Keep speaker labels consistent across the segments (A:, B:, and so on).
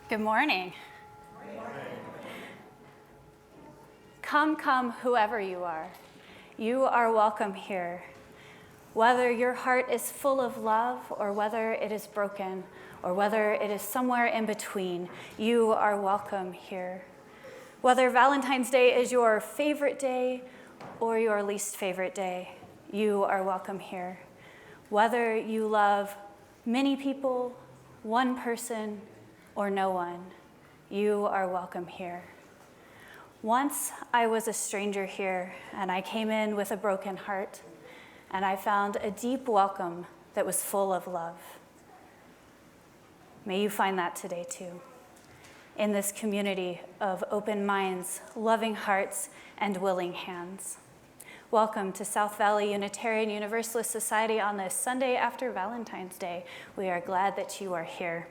A: Good morning. Come, come, whoever you are. You are welcome here. Whether your heart is full of love or whether it is broken or whether it is somewhere in between, you are welcome here. Whether Valentine's Day is your favorite day or your least favorite day, you are welcome here. Whether you love many people, one person, or no one, you are welcome here. Once I was a stranger here, and I came in with a broken heart, and I found a deep welcome that was full of love. May you find that today too, in this community of open minds, loving hearts, and willing hands. Welcome to South Valley Unitarian Universalist Society on this Sunday after Valentine's Day. We are glad that you are here.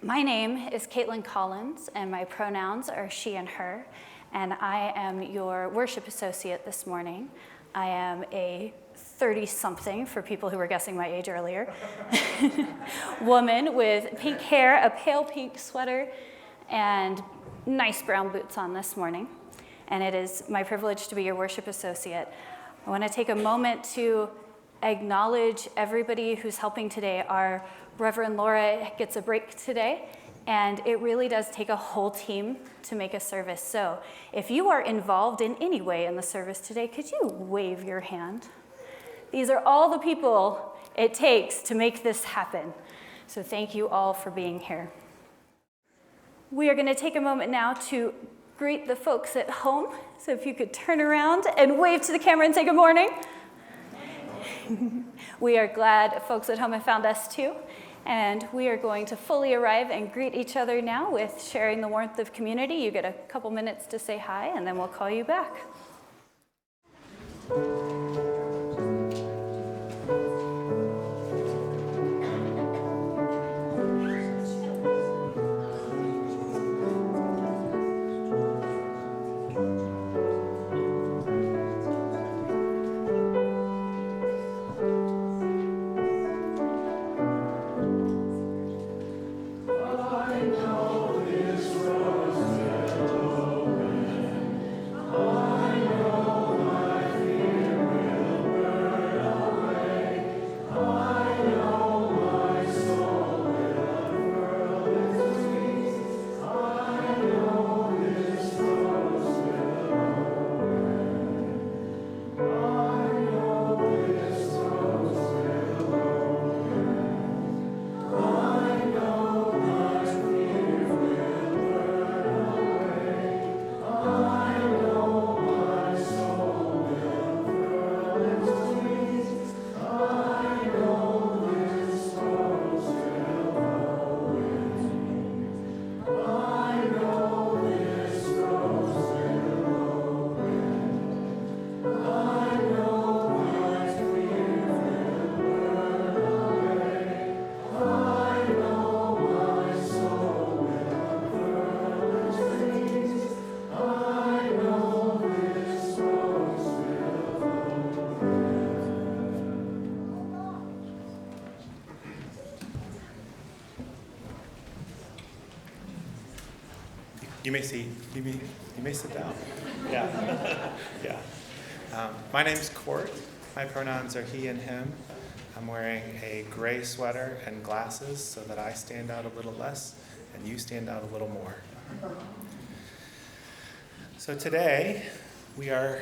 A: My name is Caitlin Collins, and my pronouns are she and her, and I am your worship associate this morning. I am a 30-something, for people who were guessing my age earlier, woman with pink hair, a pale pink sweater, and nice brown boots on this morning. And it is my privilege to be your worship associate. I want to take a moment to acknowledge everybody who's helping today. Our Reverend Laura gets a break today, and it really does take a whole team to make a service. So if you are involved in any way in the service today, could you wave your hand? These are all the people it takes to make this happen. So thank you all for being here. We are going to take a moment now to greet the folks at home. So if you could turn around and wave to the camera and say good morning. We are glad folks at home have found us too. And we are going to fully arrive and greet each other now with sharing the warmth of community. You get a couple minutes to say hi, and then we'll call you back.
B: You may sit down. Yeah. Yeah. My name's Cort. My pronouns are he and him. I'm wearing a gray sweater and glasses so that I stand out a little less and you stand out a little more. So today we are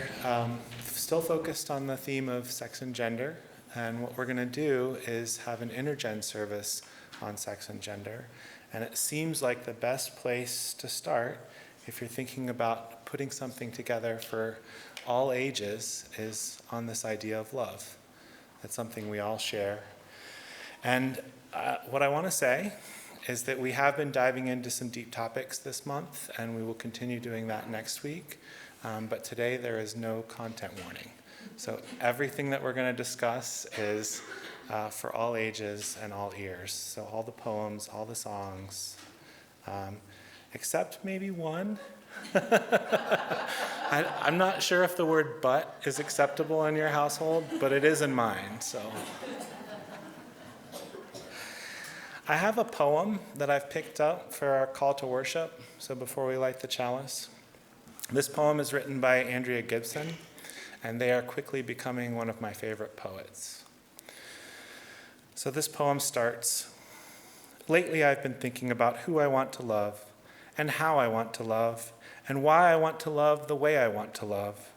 B: still focused on the theme of sex and gender, and what we're going to do is have an intergen service on sex and gender. And it seems like the best place to start, if you're thinking about putting something together for all ages, is on this idea of love. That's something we all share. And what I want to say is that we have been diving into some deep topics this month, and we will continue doing that next week. But today there is no content warning. So everything that we're going to discuss is for all ages and all ears. So all the poems, all the songs, except maybe one. I'm not sure if the word "but" is acceptable in your household, but it is in mine. So I have a poem that I've picked up for our call to worship, so before we light the chalice. This poem is written by Andrea Gibson, and they are quickly becoming one of my favorite poets. So this poem starts, "Lately I've been thinking about who I want to love, and how I want to love, and why I want to love the way I want to love,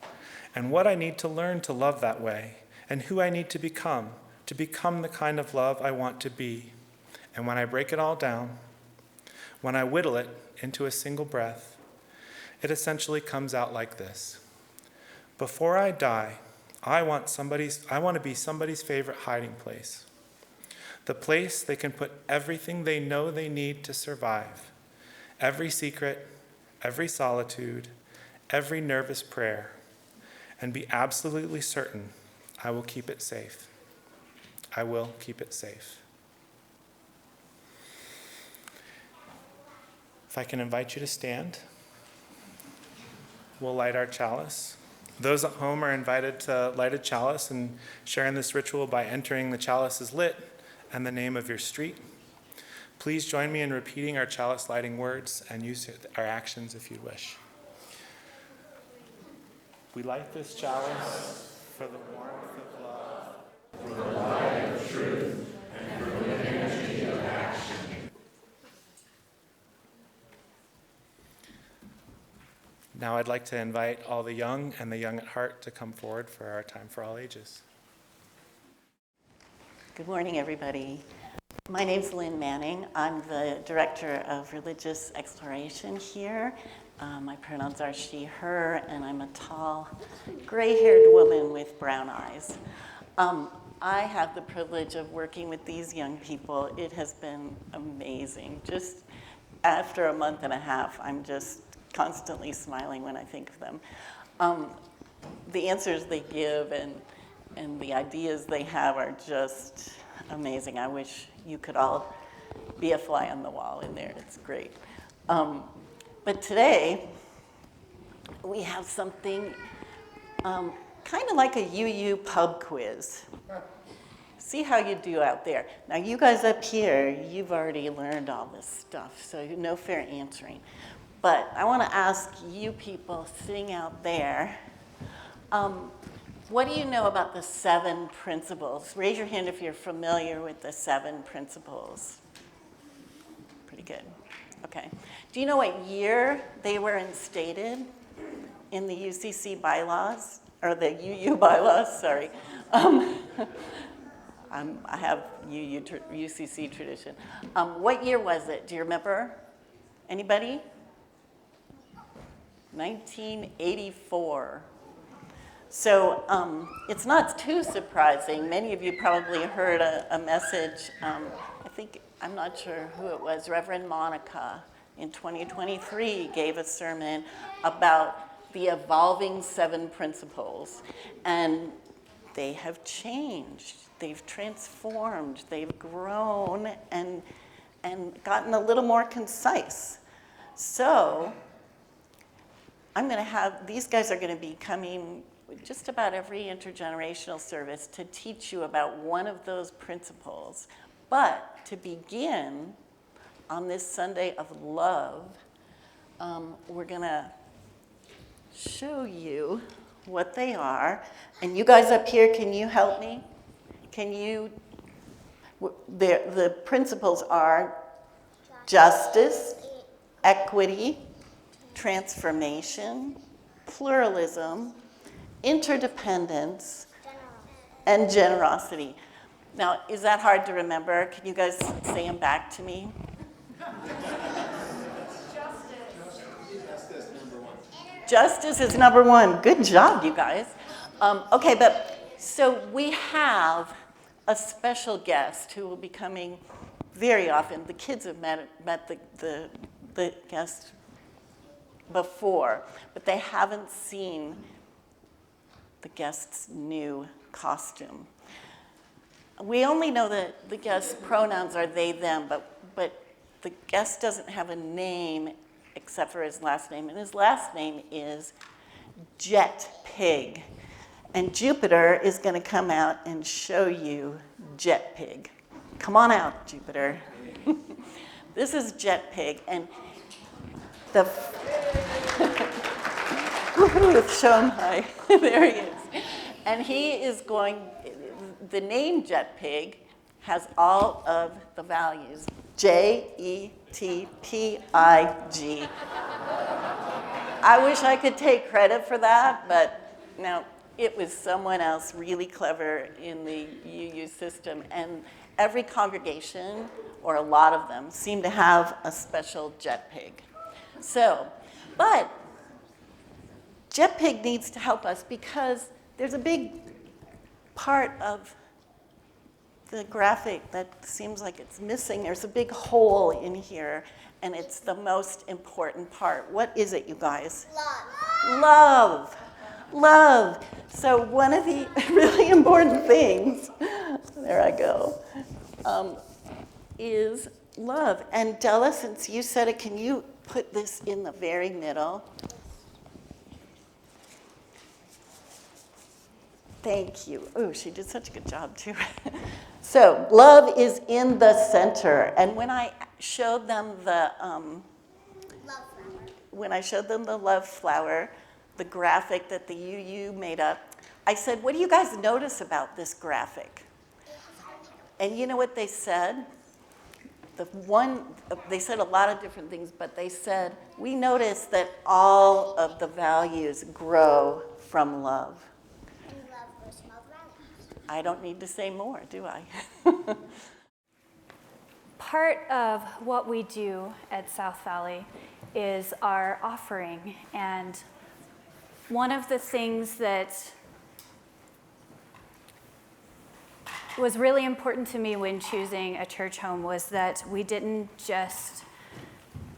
B: and what I need to learn to love that way, and who I need to become the kind of love I want to be. And when I break it all down, when I whittle it into a single breath, it essentially comes out like this. Before I die, I want to be somebody's favorite hiding place. The place they can put everything they know they need to survive. Every secret, every solitude, every nervous prayer, and be absolutely certain I will keep it safe. I will keep it safe." If I can invite you to stand, we'll light our chalice. Those at home are invited to light a chalice and share in this ritual by entering the chalice as lit and the name of your street. Please join me in repeating our chalice lighting words and use our actions if you wish. We light this chalice for the warmth of love, for the light of truth, and for the energy of action. Now I'd like to invite all the young and the young at heart to come forward for our time for all ages.
C: Good morning, everybody. My name's Lynn Manning. I'm the Director of Religious Exploration here. My pronouns are she, her, and I'm a tall, gray-haired woman with brown eyes. I have the privilege of working with these young people. It has been amazing. Just after a month and a half, I'm just constantly smiling when I think of them. The answers they give and the ideas they have are just amazing. I wish you could all be a fly on the wall in there. It's great. But today, we have something kind of like a UU pub quiz. See how you do out there. Now, you guys up here, you've already learned all this stuff, so no fair answering. But I want to ask you people sitting out there, what do you know about the 7 principles? Raise your hand if you're familiar with the 7 principles. Pretty good. Okay. Do you know what year they were instated in the UCC bylaws? Or the UU bylaws, sorry. I have UCC tradition. What year was it? Do you remember? Anybody? 1984. So it's not too surprising. Many of you probably heard a message, I'm not sure who it was, Reverend Monica in 2023 gave a sermon about the evolving 7 principles. And they have changed, they've transformed, they've grown and gotten a little more concise. So these guys are going to be coming just about every intergenerational service to teach you about one of those principles. But to begin, on this Sunday of love, we're going to show you what they are. And you guys up here, can you help me? The principles are justice, equity, transformation, pluralism, interdependence, and generosity. Now, is that hard to remember? Can you guys say them back to me? Justice is number 1. Good job, you guys. Okay, so we have a special guest who will be coming very often. The kids have met the guest before, but they haven't seen the guest's new costume. We only know that the guest's pronouns are they, them, but the guest doesn't have a name except for his last name, and his last name is Jet Pig. And Jupiter is going to come out and show you Jet Pig. Come on out, Jupiter. This is Jet Pig, and the show him hi. There he is. And he is the name Jet Pig has all of the values. JETPIG. I wish I could take credit for that, but no, it was someone else really clever in the UU system. And every congregation, or a lot of them, seem to have a special Jet Pig. But Jet Pig needs to help us because there's a big part of the graphic that seems like it's missing. There's a big hole in here, and it's the most important part. What is it, you guys? Love. Love. So one of the really important things, there I go, is love. And Della, since you said it, can you put this in the very middle? Thank you. Oh, she did such a good job, too. So love is in the center. And when I showed them the love flower, the graphic that the UU made up, I said, what do you guys notice about this graphic? And you know what they said? They said a lot of different things, but they said, we notice that all of the values grow from love. I don't need to say more, do I?
A: Part of what we do at South Valley is our offering. And one of the things that was really important to me when choosing a church home was that we didn't just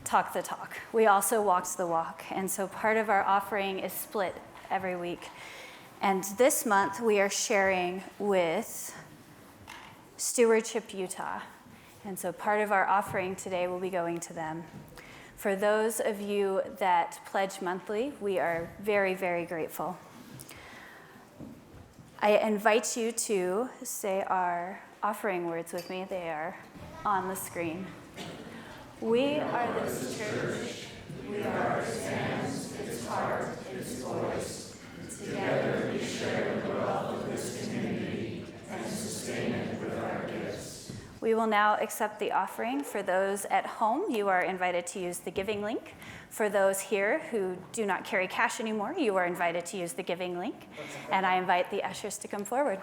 A: talk the talk. We also walked the walk. And so part of our offering is split every week. And this month, we are sharing with Stewardship Utah. And so part of our offering today will be going to them. For those of you that pledge monthly, we are very, very grateful. I invite you to say our offering words with me. They are on the screen. We are this church. We are its hands, its heart, its voice. Together we share the wealth of this community and sustain it with our gifts. We will now accept the offering. For those at home, you are invited to use the giving link. For those here who do not carry cash anymore, you are invited to use the giving link. And I invite the ushers to come forward.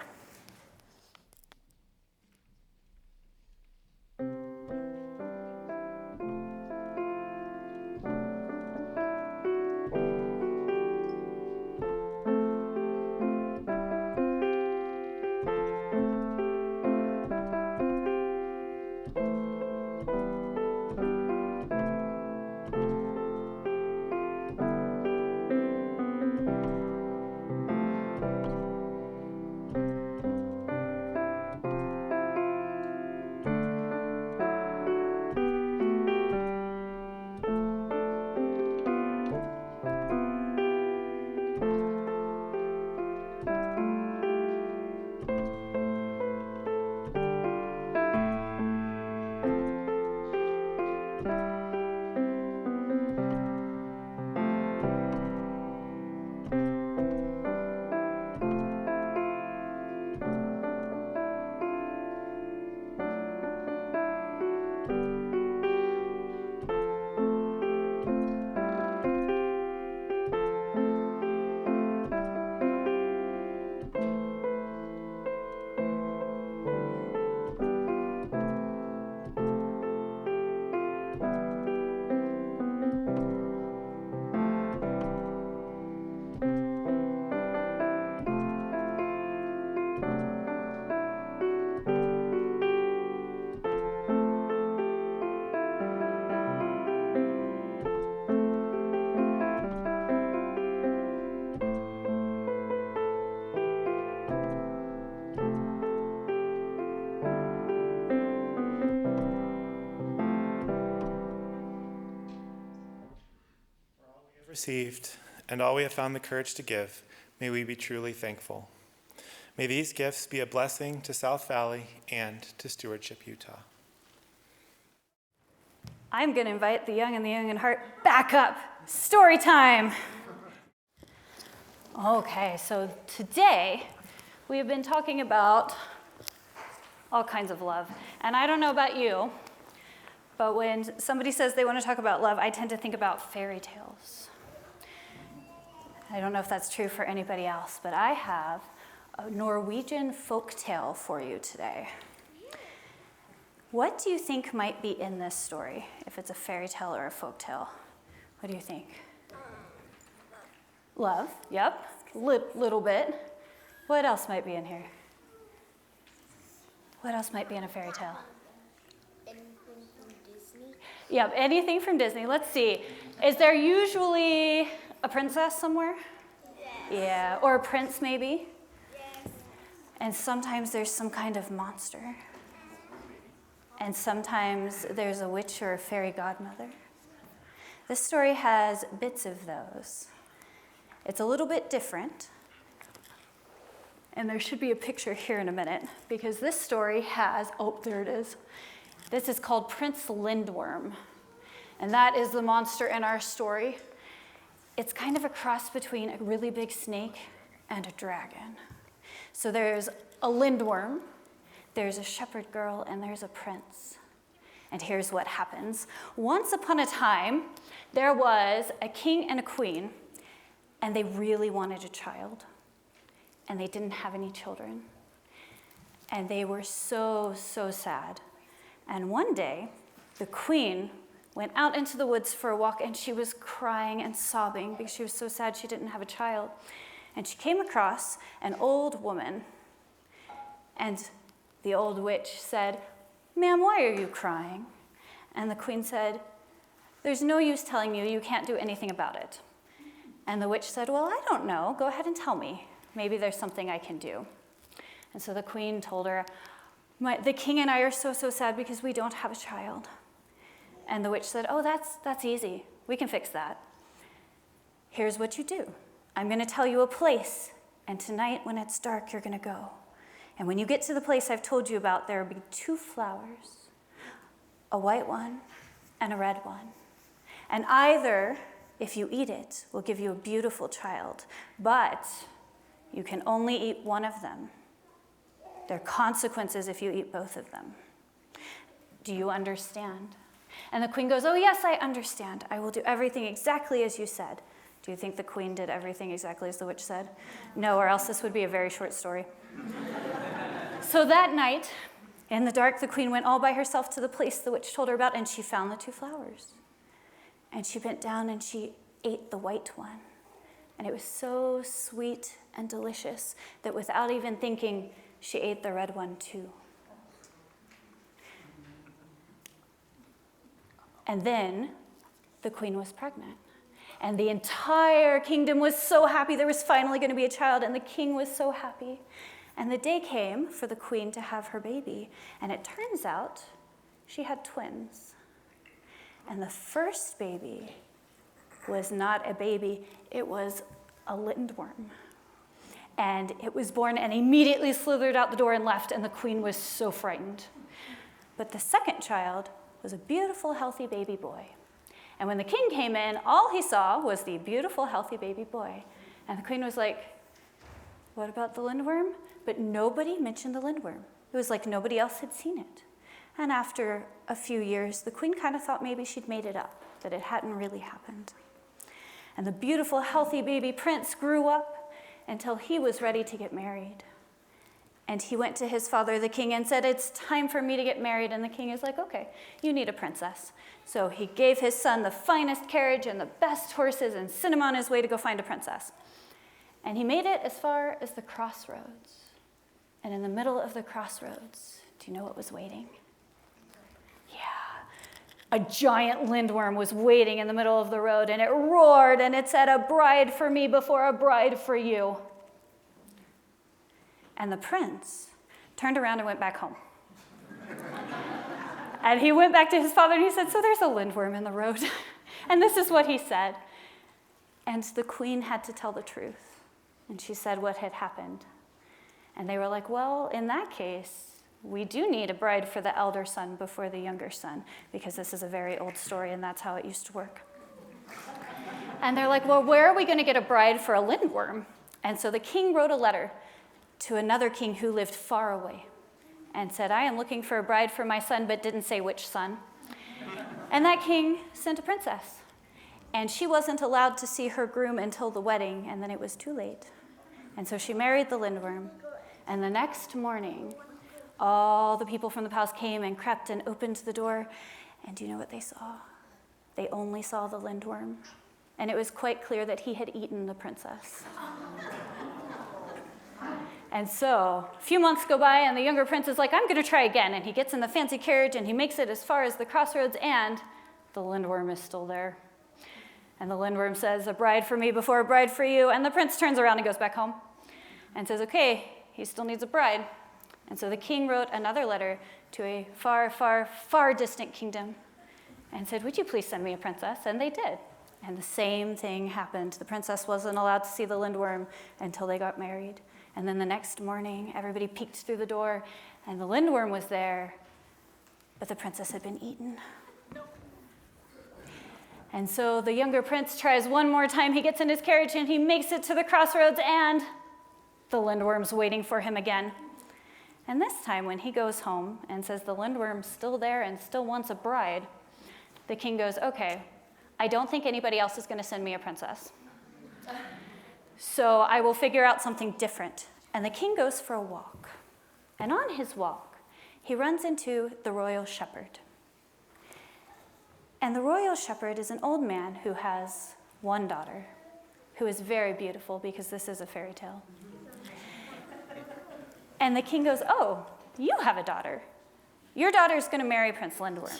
B: Received, and all we have found the courage to give, may we be truly thankful. May these gifts be a blessing to South Valley and to Stewardship Utah.
A: I'm going to invite the young and the young in heart back up. Story time. Okay, so today we have been talking about all kinds of love. And I don't know about you, but when somebody says they want to talk about love, I tend to think about fairy tales. I don't know if that's true for anybody else, but I have a Norwegian folk tale for you today. What do you think might be in this story, if it's a fairy tale or a folk tale? What do you think? Love, yep, little bit. What else might be in here? What else might be in a fairy tale?
D: Anything from Disney?
A: Yep, anything from Disney. Let's see. Is there usually a princess somewhere?
D: Yes.
A: Yeah, or a prince maybe?
D: Yes.
A: And sometimes there's some kind of monster. And sometimes there's a witch or a fairy godmother. This story has bits of those. It's a little bit different. And there should be a picture here in a minute, because this story has, oh, there it is. This is called Prince Lindworm. And that is the monster in our story. It's kind of a cross between a really big snake and a dragon. So there's a Lindworm, there's a shepherd girl, and there's a prince. And here's what happens. Once upon a time, there was a king and a queen, and they really wanted a child. And they didn't have any children. And they were so, so sad. And one day, the queen went out into the woods for a walk, and she was crying and sobbing because she was so sad she didn't have a child. And she came across an old woman, and the old witch said, "Ma'am, why are you crying?" And the queen said, "There's no use telling you, you can't do anything about it." And the witch said, "Well, I don't know, go ahead and tell me. Maybe there's something I can do." And so the queen told her, "The king and I are so, so sad because we don't have a child." And the witch said, "Oh, that's easy. We can fix that. Here's what you do. I'm going to tell you a place, and tonight when it's dark, you're going to go. And when you get to the place I've told you about, there will be 2 flowers, a white one and a red one. And either, if you eat it, will give you a beautiful child, but you can only eat one of them. There are consequences if you eat both of them. Do you understand?" And the queen goes, "Oh, yes, I understand. I will do everything exactly as you said." Do you think the queen did everything exactly as the witch said? No, or else this would be a very short story. So that night, in the dark, the queen went all by herself to the place the witch told her about, and she found the 2 flowers. And she bent down and she ate the white one. And it was so sweet and delicious that without even thinking, she ate the red one too. And then the queen was pregnant. And the entire kingdom was so happy there was finally going to be a child, and the king was so happy. And the day came for the queen to have her baby, and it turns out she had twins. And the first baby was not a baby, it was a Lindworm. And it was born and immediately slithered out the door and left, and the queen was so frightened. But the second child was a beautiful, healthy baby boy. And when the king came in, all he saw was the beautiful, healthy baby boy. And the queen was like, "What about the Lindworm?" But nobody mentioned the Lindworm. It was like nobody else had seen it. And after a few years, the queen kind of thought maybe she'd made it up, that it hadn't really happened. And the beautiful, healthy baby prince grew up until he was ready to get married. And he went to his father, the king, and said, "It's time for me to get married." And the king is like, "Okay, you need a princess." So he gave his son the finest carriage and the best horses and sent him on his way to go find a princess. And he made it as far as the crossroads. And in the middle of the crossroads, do you know what was waiting? Yeah, a giant Lindworm was waiting in the middle of the road, and it roared, and it said, "A bride for me before a bride for you." And the prince turned around and went back home. And he went back to his father and he said, "So there's a Lindworm in the road." And this is what he said. And the queen had to tell the truth. And she said what had happened. And they were like, "Well, in that case, we do need a bride for the elder son before the younger son, because this is a very old story and that's how it used to work. And they're like, well, where are we going to get a bride for a Lindworm? And so the king wrote a letter to another king who lived far away and said, I am looking for a bride for my son, but didn't say which son. And that king sent a princess. And she wasn't allowed to see her groom until the wedding, and then it was too late. And so she married the Lindworm. And the next morning, all the people from the palace came and crept and opened the door. And do you know what they saw? They only saw the Lindworm. And it was quite clear that he had eaten the princess. And so a few months go by, and the younger prince is like, I'm going to try again. And he gets in the fancy carriage, and he makes it as far as the crossroads, and the Lindworm is still there. And the Lindworm says, a bride for me before a bride for you. And the prince turns around and goes back home and says, okay, he still needs a bride. And so the king wrote another letter to a far, far, far distant kingdom and said, would you please send me a princess? And they did. And the same thing happened. The princess wasn't allowed to see the Lindworm until they got married. And then the next morning, everybody peeked through the door, and the Lindworm was there, but the princess had been eaten. And so the younger prince tries one more time. He gets in his carriage, and he makes it to the crossroads, and the Lindworm's waiting for him again. And this time, when he goes home and says the Lindworm's still there and still wants a bride, the king goes, okay, I don't think anybody else is going to send me a princess. So I will figure out something different. And the king goes for a walk. And on his walk, he runs into the royal shepherd. And the royal shepherd is an old man who has one daughter, who is very beautiful, because this is a fairy tale. And the king goes, oh, you have a daughter. Your daughter's going to marry Prince Lindworm.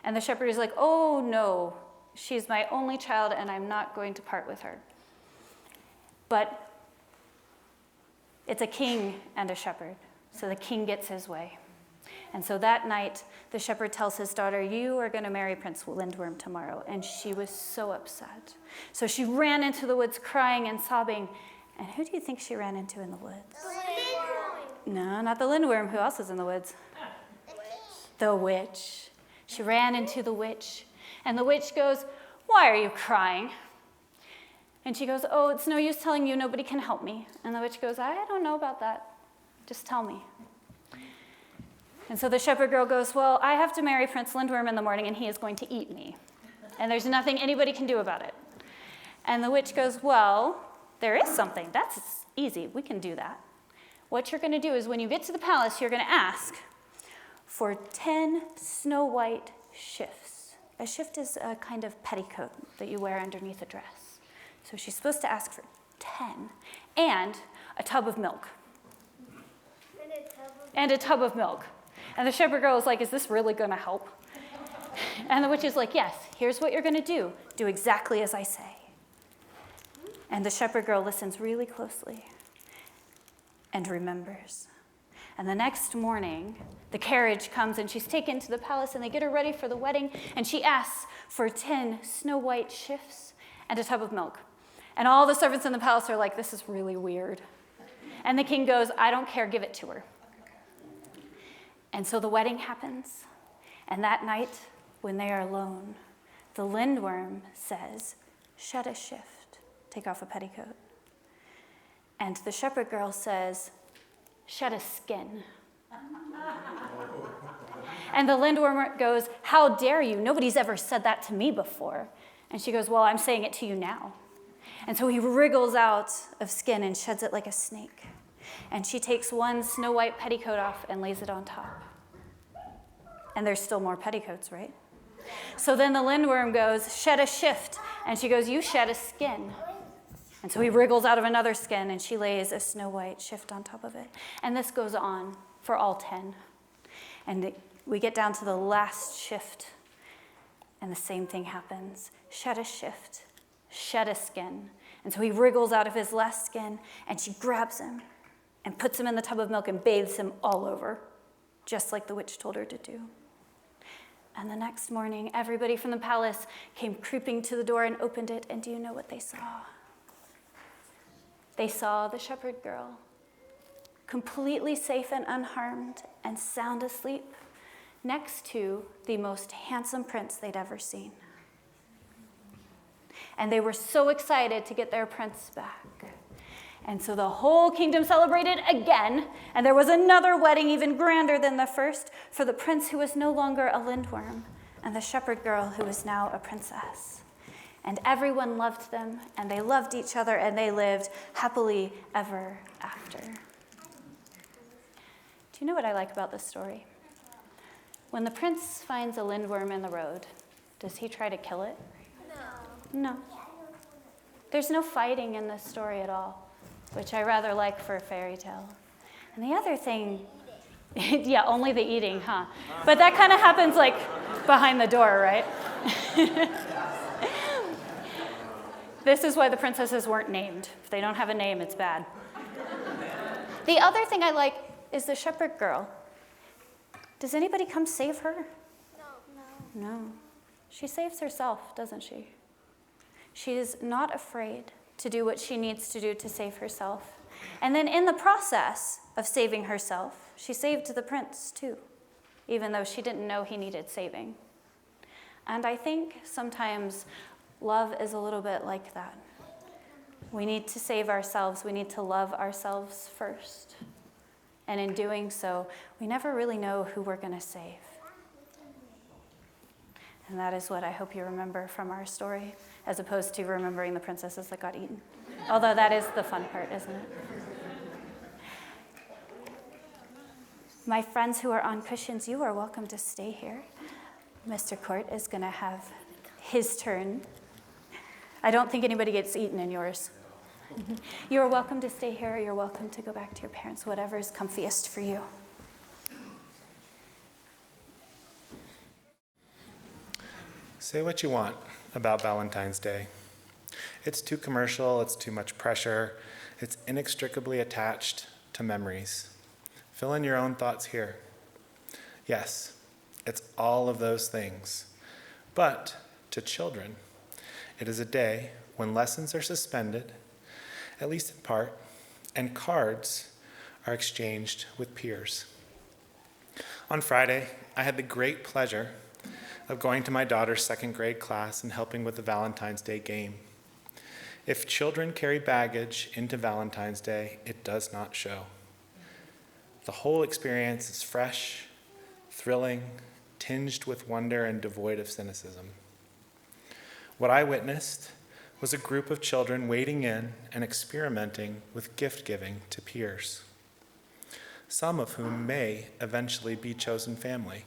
A: And the shepherd is like, oh, no, she's my only child, and I'm not going to part with her. But it's a king and a shepherd, so the king gets his way. And so that night, the shepherd tells his daughter, you are going to marry Prince Lindworm tomorrow. And she was so upset. So she ran into the woods crying and sobbing. And who do you think she ran into in the woods? No, not the Lindworm. Who else is in the woods? The witch. She ran into the witch. And the witch goes, why are you crying? And she goes, oh, it's no use telling you. Nobody can help me. And the witch goes, I don't know about that. Just tell me. And so the shepherd girl goes, well, I have to marry Prince Lindworm in the morning, and he is going to eat me. And there's nothing anybody can do about it. And the witch goes, well, there is something. That's easy. We can do that. What you're going to do is when you get to the palace, you're going to ask for 10 snow white shifts. A shift is a kind of petticoat that you wear underneath a dress. So she's supposed to ask for 10 and a tub of milk. And a tub of milk. And the shepherd girl is like, is this really going to help? And the witch is like, yes, here's what you're going to do. Do exactly as I say. And the shepherd girl listens really closely and remembers. And the next morning, the carriage comes, and she's taken to the palace, and they get her ready for the wedding, and she asks for 10 snow white shifts and a tub of milk. And all the servants in the palace are like, this is really weird. And the king goes, I don't care, give it to her. And so the wedding happens, and that night, when they are alone, the Lindworm says, shed a shift, take off a petticoat. And the shepherd girl says, shed a skin. And the Lindworm goes, how dare you? Nobody's ever said that to me before. And she goes, well, I'm saying it to you now. And so he wriggles out of skin and sheds it like a snake. And she takes one snow white petticoat off and lays it on top. And there's still more petticoats, right? So then the Lindworm goes, shed a shift. And she goes, you shed a skin. And so he wriggles out of another skin, and she lays a snow white shift on top of it. And this goes on for all 10. And we get down to the last shift, and the same thing happens. Shed a shift, shed a skin. And so he wriggles out of his last skin, and she grabs him and puts him in the tub of milk and bathes him all over, just like the witch told her to do. And the next morning, everybody from the palace came creeping to the door and opened it, and do you know what they saw? They saw the shepherd girl completely safe and unharmed and sound asleep next to the most handsome prince they'd ever seen. And they were so excited to get their prince back. And so the whole kingdom celebrated again, and there was another wedding even grander than the first for the prince who was no longer a Lindworm and the shepherd girl who was now a princess. And everyone loved them, and they loved each other, and they lived happily ever after. Do you know what I like about this story? When the prince finds a Lindworm in the road, does he try to kill it? No. There's no fighting in this story at all, which I rather like for a fairy tale. And the other thing, yeah, only the eating, huh? But that kind of happens like behind the door, right? This is why the princesses weren't named. If they don't have a name, it's bad. The other thing I like is the shepherd girl. Does anybody come save her? No. She saves herself, doesn't she? She is not afraid to do what she needs to do to save herself. And then in the process of saving herself, she saved the prince too, even though she didn't know he needed saving. And I think sometimes love is a little bit like that. We need to save ourselves. We need to love ourselves first. And in doing so, we never really know who we're going to save. And that is what I hope you remember from our story, as opposed to remembering the princesses that got eaten. Although that is the fun part, isn't it? My friends who are on cushions, you are welcome to stay here. Mr. Cort is going to have his turn. I don't think anybody gets eaten in yours. You're welcome to stay here. You're welcome to go back to your parents, whatever is comfiest for you.
B: Say what you want about Valentine's Day. It's too commercial, it's too much pressure, it's inextricably attached to memories. Fill in your own thoughts here. Yes, it's all of those things. But to children, it is a day when lessons are suspended, at least in part, and cards are exchanged with peers. On Friday, I had the great pleasure of going to my daughter's second grade class and helping with the Valentine's Day game. If children carry baggage into Valentine's Day, it does not show. The whole experience is fresh, thrilling, tinged with wonder, and devoid of cynicism. What I witnessed was a group of children wading in and experimenting with gift giving to peers, some of whom may eventually be chosen family.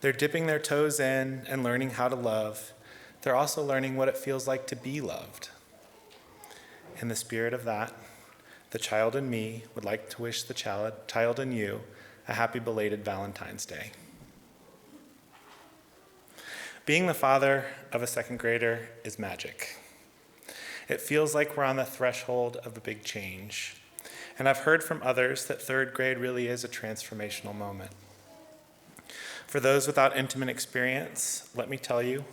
B: They're dipping their toes in and learning how to love. They're also learning what it feels like to be loved. In the spirit of that, the child in me would like to wish the child in you a happy belated Valentine's Day. Being the father of a second grader is magic. It feels like we're on the threshold of a big change. And I've heard from others that third grade really is a transformational moment. For those without intimate experience, let me tell you,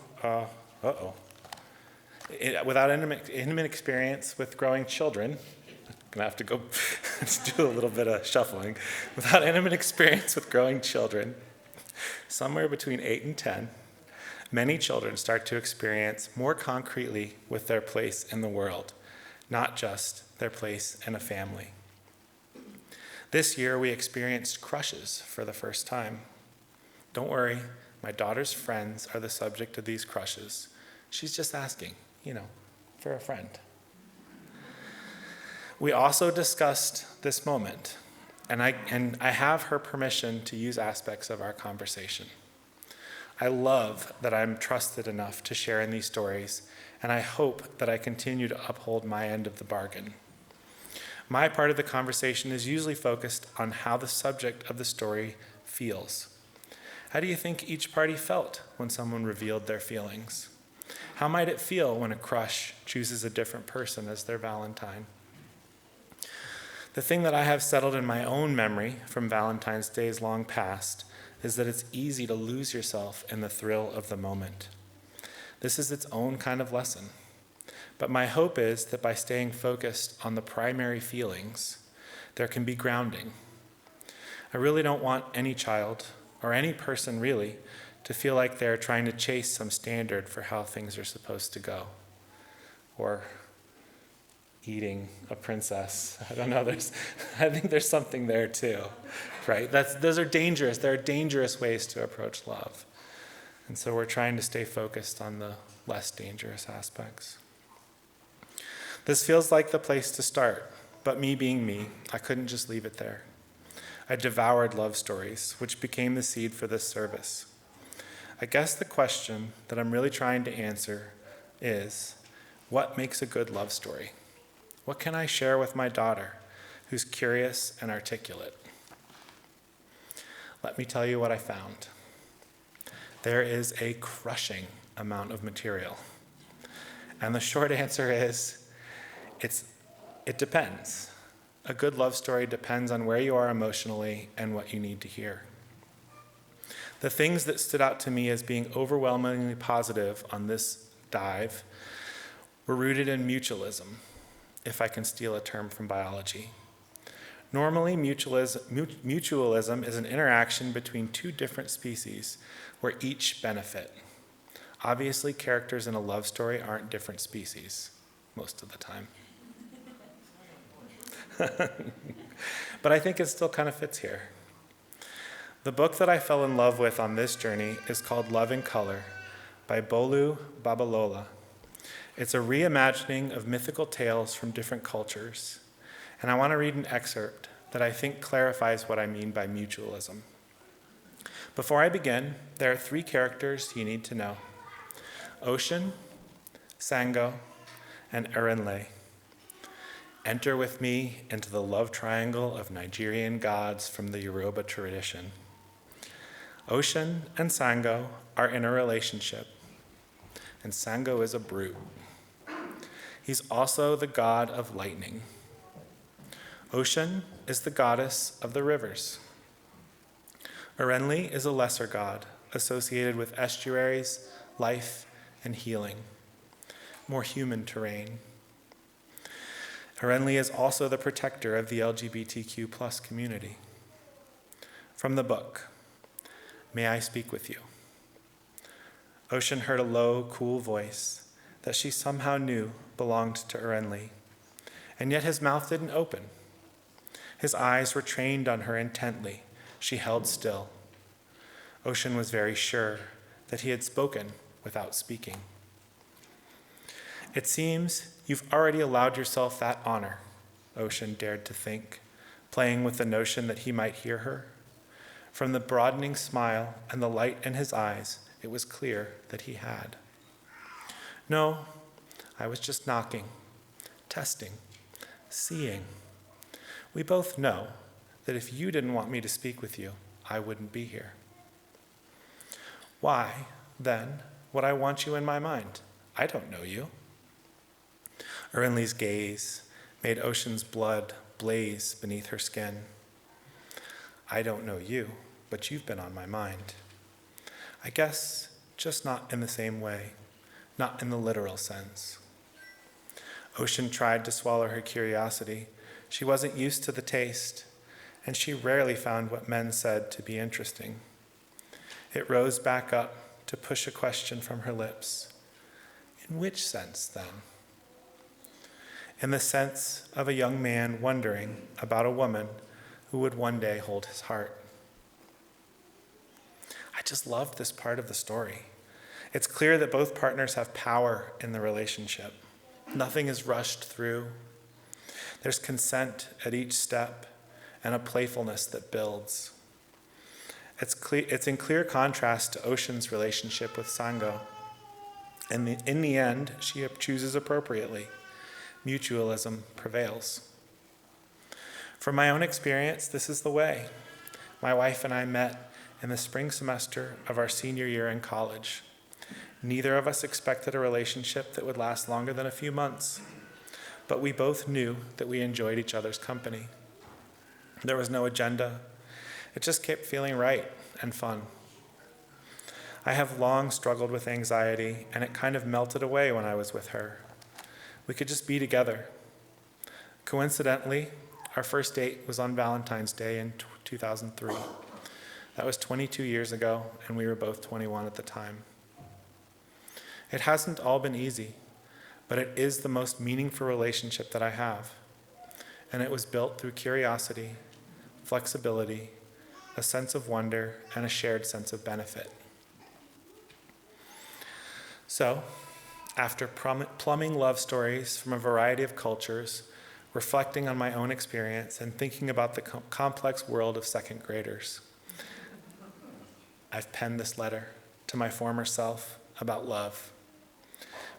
B: without intimate experience with growing children, I'm gonna have to go do a little bit of shuffling. Without intimate experience with growing children, somewhere between 8 and 10, many children start to experience more concretely with their place in the world, not just their place in a family. This year, we experienced crushes for the first time. Don't worry, my daughter's friends are the subject of these crushes. She's just asking, for a friend. We also discussed this moment, and I have her permission to use aspects of our conversation. I love that I'm trusted enough to share in these stories, and I hope that I continue to uphold my end of the bargain. My part of the conversation is usually focused on how the subject of the story feels. How do you think each party felt when someone revealed their feelings? How might it feel when a crush chooses a different person as their Valentine? The thing that I have settled in my own memory from Valentine's Days long past is that it's easy to lose yourself in the thrill of the moment. This is its own kind of lesson. But my hope is that by staying focused on the primary feelings, there can be grounding. I really don't want any child, or any person really, to feel like they're trying to chase some standard for how things are supposed to go. Or eating a princess. I don't know, I think there's something there too, right? Those are dangerous. There are dangerous ways to approach love. And so we're trying to stay focused on the less dangerous aspects. This feels like the place to start, but me being me, I couldn't just leave it there. I devoured love stories, which became the seed for this service. I guess the question that I'm really trying to answer is, what makes a good love story? What can I share with my daughter, who's curious and articulate? Let me tell you what I found. There is a crushing amount of material. And the short answer is, it depends. A good love story depends on where you are emotionally and what you need to hear. The things that stood out to me as being overwhelmingly positive on this dive were rooted in mutualism, if I can steal a term from biology. Normally, mutualism is an interaction between two different species where each benefit. Obviously, characters in a love story aren't different species most of the time. But I think it still kind of fits here. The book that I fell in love with on this journey is called Love in Color by Bolu Babalola. It's a reimagining of mythical tales from different cultures. And I want to read an excerpt that I think clarifies what I mean by mutualism. Before I begin, there are 3 characters you need to know: Ocean, Sango, and Erenle. Enter with me into the love triangle of Nigerian gods from the Yoruba tradition. Ocean and Sango are in a relationship, and Sango is a brute. He's also the god of lightning. Ocean is the goddess of the rivers. Erenle is a lesser god associated with estuaries, life, and healing, more human terrain. Erenle is also the protector of the LGBTQ+ community. From the book, May I Speak With You? Ocean heard a low, cool voice that she somehow knew belonged to Erenle, and yet his mouth didn't open. His eyes were trained on her intently. She held still. Ocean was very sure that he had spoken without speaking. It seems you've already allowed yourself that honor, Ocean dared to think, playing with the notion that he might hear her. From the broadening smile and the light in his eyes, it was clear that he had. No, I was just knocking, testing, seeing. We both know that if you didn't want me to speak with you, I wouldn't be here. Why, then, would I want you in my mind? I don't know you. Erenle's gaze made Ocean's blood blaze beneath her skin. I don't know you, but you've been on my mind. I guess just not in the same way, not in the literal sense. Ocean tried to swallow her curiosity. She wasn't used to the taste, and she rarely found what men said to be interesting. It rose back up to push a question from her lips. In which sense, then? In the sense of a young man wondering about a woman who would one day hold his heart. I just loved this part of the story. It's clear that both partners have power in the relationship. Nothing is rushed through. There's consent at each step and a playfulness that builds. It's in clear contrast to Ocean's relationship with Sango. And in the end, she chooses appropriately. Mutualism prevails. From my own experience, this is the way. My wife and I met in the spring semester of our senior year in college. Neither of us expected a relationship that would last longer than a few months, but we both knew that we enjoyed each other's company. There was no agenda. It just kept feeling right and fun. I have long struggled with anxiety, and it kind of melted away when I was with her. We could just be together. Coincidentally, Our first date was on Valentine's Day in 2003. That was 22 years ago, and we were both 21 at the time. It hasn't all been easy, but it is the most meaningful relationship that I have. And it was built through curiosity, flexibility, a sense of wonder, and a shared sense of benefit. So, after plumbing love stories from a variety of cultures, reflecting on my own experience, and thinking about the complex world of second graders, I've penned this letter to my former self about love.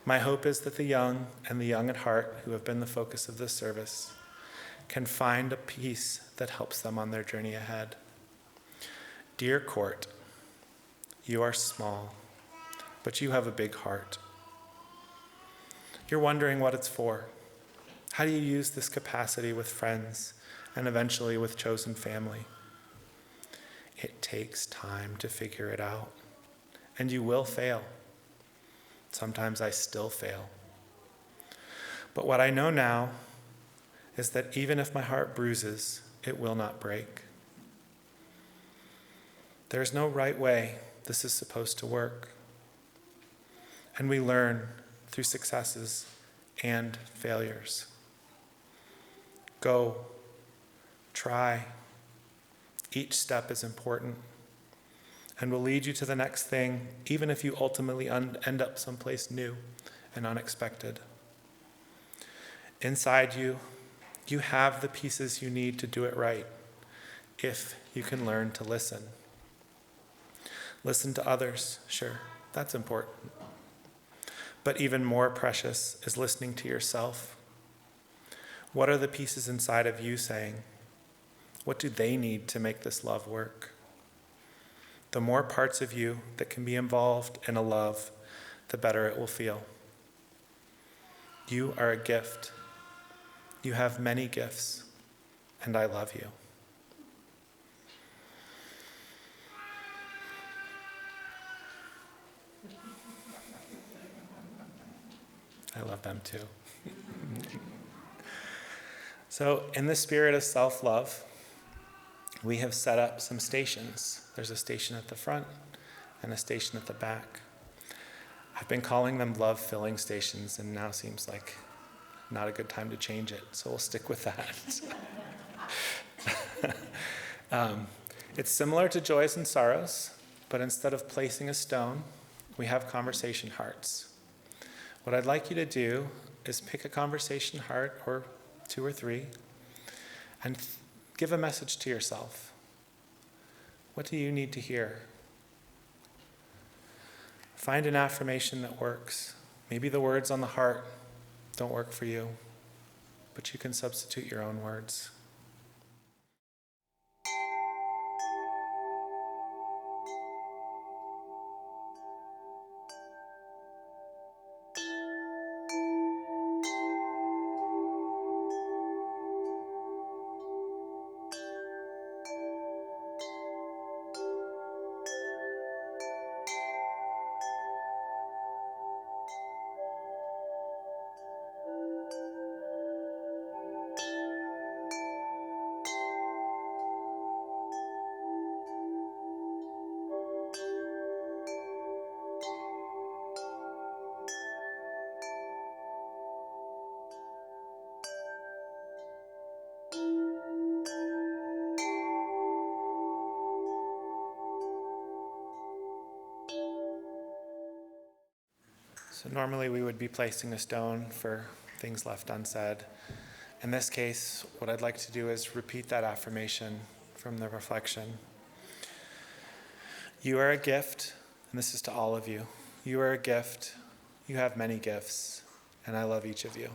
B: My hope is that the young and the young at heart who have been the focus of this service can find a peace that helps them on their journey ahead. Dear Cort, you are small, but you have a big heart. You're wondering what it's for. How do you use this capacity with friends and eventually with chosen family? It takes time to figure it out, and you will fail. Sometimes I still fail. But what I know now is that even if my heart bruises, it will not break. There's no right way this is supposed to work. And we learn through successes and failures. Go, try. Each step is important and will lead you to the next thing, even if you ultimately end up someplace new and unexpected. Inside you, you have the pieces you need to do it right, if you can learn to listen. Listen to others, sure, that's important. But even more precious is listening to yourself. What are the pieces inside of you saying? What do they need to make this love work? The more parts of you that can be involved in a love, the better it will feel. You are a gift. You have many gifts, and I love you. I love them too. So, in the spirit of self-love, we have set up some stations. There's a station at the front and a station at the back. I've been calling them love filling stations, and now seems like not a good time to change it, so we'll stick with that. It's similar to joys and sorrows, but instead of placing a stone, we have conversation hearts. What I'd like you to do is pick a conversation heart, or 2 or 3, and give a message to yourself. What do you need to hear? Find an affirmation that works. Maybe the words on the heart don't work for you, but you can substitute your own words. So normally we would be placing a stone for things left unsaid. In this case, what I'd like to do is repeat that affirmation from the reflection. You are a gift, and this is to all of you. You are a gift. You have many gifts, and I love each of you.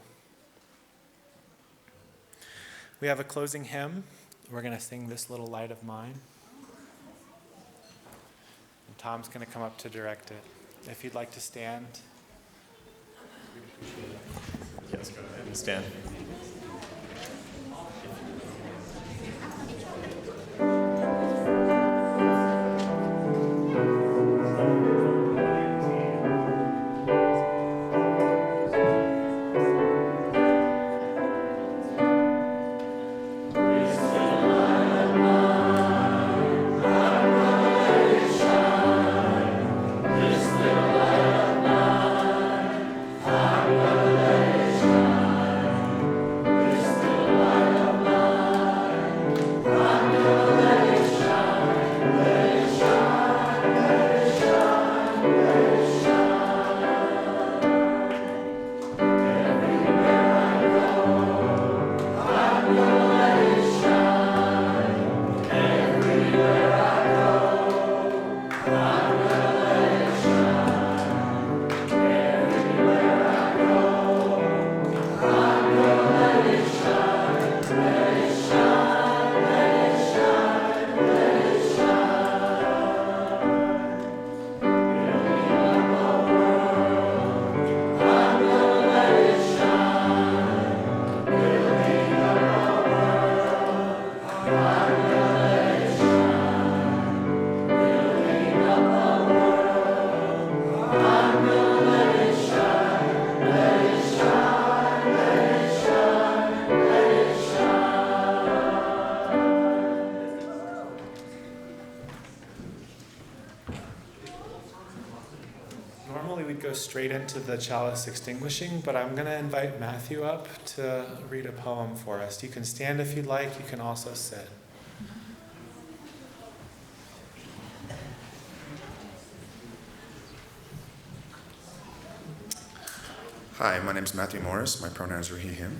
B: We have a closing hymn. We're going to sing This Little Light of Mine. And Tom's going to come up to direct it. If you'd like to stand.
E: Yes, go ahead and stand.
B: we'd go straight into the chalice extinguishing, but I'm going to invite Matthew up to read a poem for us. You can stand if you'd like. You can also sit.
F: Hi, my name's Matthew Morris. My pronouns are he, him.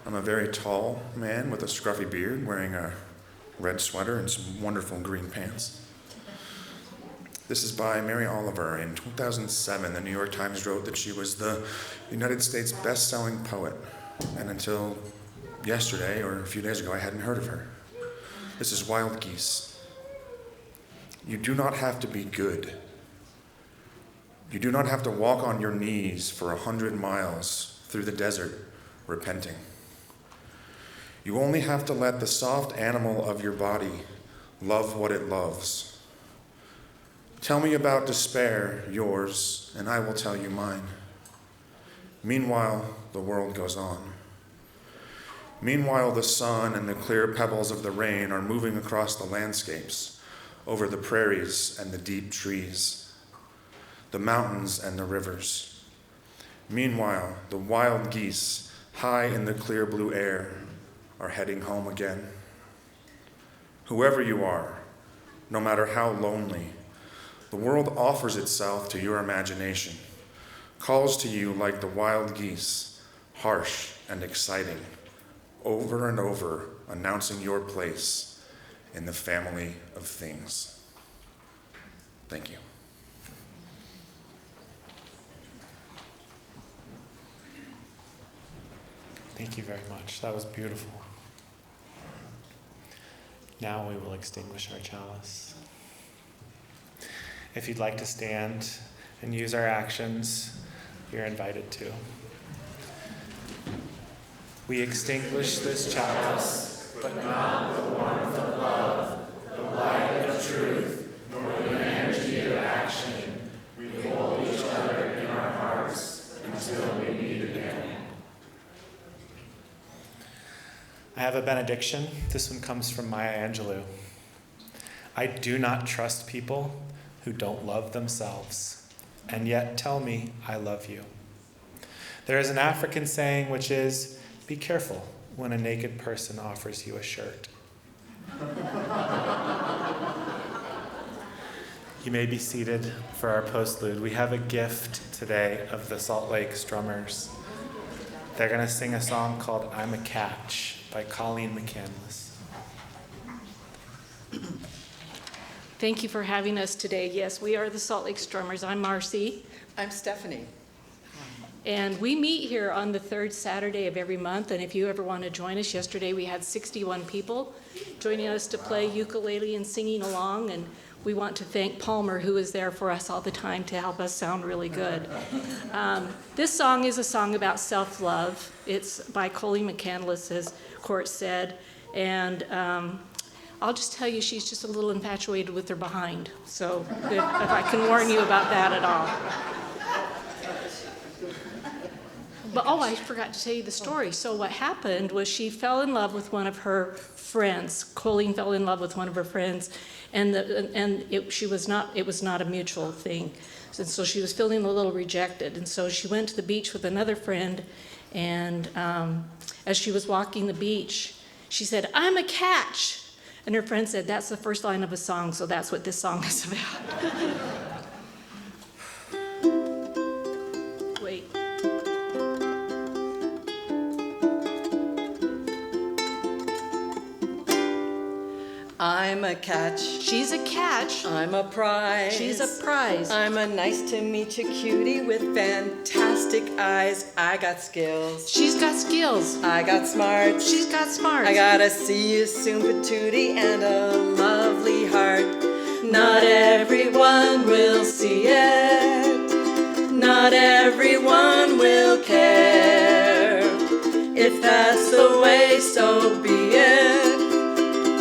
F: I'm a very tall man with a scruffy beard wearing a red sweater and some wonderful green pants. This is by Mary Oliver. In 2007, the New York Times wrote that she was the United States best-selling poet. And until yesterday, or a few days ago, I hadn't heard of her. This is Wild Geese. You do not have to be good. You do not have to walk on your knees for 100 miles through the desert, repenting. You only have to let the soft animal of your body love what it loves. Tell me about despair, yours, and I will tell you mine. Meanwhile, the world goes on. Meanwhile, the sun and the clear pebbles of the rain are moving across the landscapes, over the prairies and the deep trees, the mountains and the rivers. Meanwhile, the wild geese, high in the clear blue air, are heading home again. Whoever you are, no matter how lonely, the world offers itself to your imagination, calls to you like the wild geese, harsh and exciting, over and over announcing your place in the family of things. Thank you.
B: Thank you very much. That was beautiful. Now we will extinguish our chalice. If you'd like to stand and use our actions, you're invited to. We extinguish this chalice, but not the warmth of love, the light of truth, nor the energy of action. We hold each other in our hearts until we meet again. I have a benediction. This one comes from Maya Angelou. I do not trust people who don't love themselves, and yet tell me I love you. There is an African saying which is, be careful when a naked person offers you a shirt. You may be seated for our postlude. We have a gift today of the Salt Lake Strummers. They're going to sing a song called I'm a Catch by Colleen McCandless.
G: Thank you for having us today. Yes, we are the Salt Lake Strummers. I'm Marcy.
H: I'm Stephanie.
G: And we meet here on the third Saturday of every month. And if you ever want to join us, yesterday we had 61 people joining us to play ukulele and singing along. And we want to thank Palmer, who is there for us all the time to help us sound really good. This song is a song about self-love. It's by Colleen McCandless, as Cort said. And I'll just tell you, she's just a little infatuated with her behind. So if I can warn you about that at all. But, I forgot to tell you the story. So what happened was she fell in love with one of her friends. Colleen fell in love with one of her friends, and it was not a mutual thing. And so she was feeling a little rejected. And so she went to the beach with another friend, and as she was walking the beach, she said, I'm a catch. And her friend said, that's the first line of a song, so that's what this song is about. Wait.
H: I'm a catch.
G: She's a catch.
H: I'm a prize.
G: She's a prize.
H: I'm a nice to meet you cutie with fantastic eyes. I got skills.
G: She's got skills.
H: I got smarts.
G: She's got smarts.
H: I gotta see you soon, patootie, and a lovely heart. Not everyone will see it. Not everyone will care. If that's the way, so be it.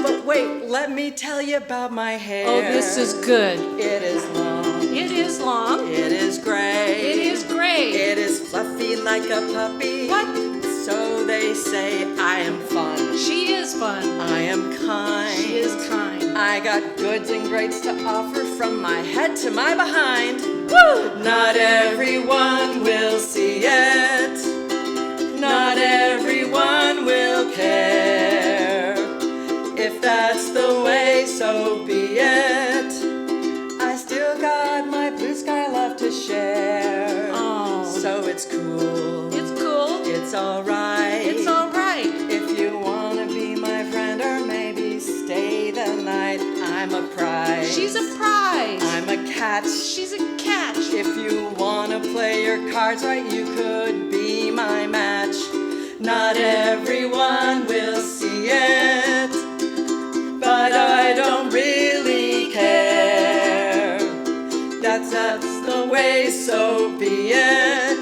H: But wait, let me tell you about my hair.
G: Oh, this is good.
H: It is long.
G: It is long.
H: It is gray.
G: It is gray.
H: It is fluffy like a puppy.
G: What?
H: So they say I am fun.
G: She is fun.
H: I am kind.
G: She is kind.
H: I got goods and greats to offer from my head to my behind. Woo! Not everyone will see it. Not everyone will care. If that's the way, so be it. I still got my blue sky love to share.
G: Oh.
H: So it's cool.
G: It's cool.
H: It's alright.
G: It's all right.
H: If you wanna be my friend or maybe stay the night, I'm a prize.
G: She's a prize.
H: I'm a catch.
G: She's a catch.
H: If you wanna play your cards right, you could be my match. Not everyone will see it, but I don't really care. That's the way, so be it.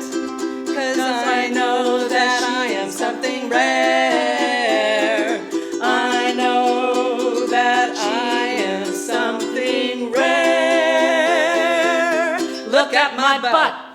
H: 'Cause I know that I am something rare. I know that I am something rare. Look at my butt.